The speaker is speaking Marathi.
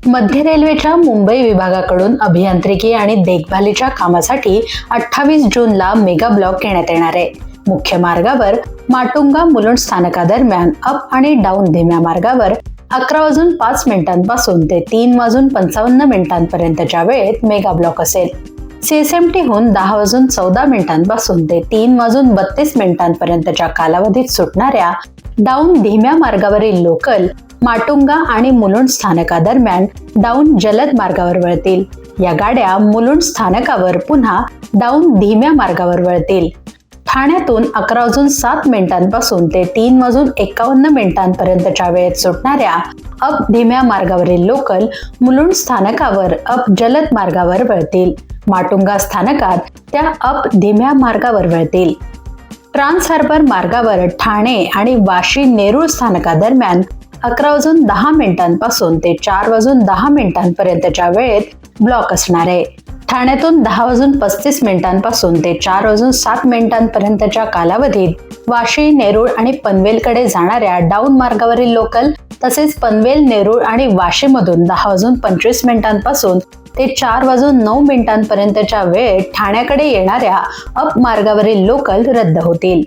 मध्य रेल्वेच्या मुंबई विभागाकडून अभियांत्रिकी आणि देखभालीच्या कामासाठी 28 जूनला मेगा ब्लॉक घेण्यात येणार आहे. मुख्य मार्गावर माटुंगा मुलुंड स्थानकादरम्यान अप आणि डाऊन धीम्या मार्गावर 11:05 ते 3:55 वेळेत मेगा ब्लॉक असेल. सीएसएमटीहून 10:14 ते 3:32 कालावधीत सुटणाऱ्या डाऊन धीम्या मार्गावरील लोकल माटुंगा आणि मुलुंड स्थानकादरम्यान डाऊन जलद मार्गावर वळतील. या गाड्या मुलुंड स्थानकावर पुन्हा डाऊन धीम्या मार्गावर वळतील. ठाण्यातून 11:07 ते 3:51 वेळेत सुटणाऱ्या अप धीम्या मार्गावरील लोकल मुलुंड स्थानकावर अप जलद मार्गावर वळतील. माटुंगा स्थानकात त्या अप धीम्या मार्गावर वळतील. ट्रान्स हार्बर मार्गावर ठाणे आणि वाशी नेरूळ स्थानकादरम्यान 11:10 ते 4:10 वेळेत ब्लॉक असणार आहे. ठाण्यातून 10:35 ते 4:07 कालावधीत वाशी, नेरूळ आणि पनवेलकडे जाणाऱ्या डाऊन मार्गावरील लोकल तसेच पनवेल, नेरूळ आणि वाशीमधून 10:25 ते 4:09 वेळेत ठाण्याकडे येणाऱ्या अप मार्गावरील लोकल रद्द होतील.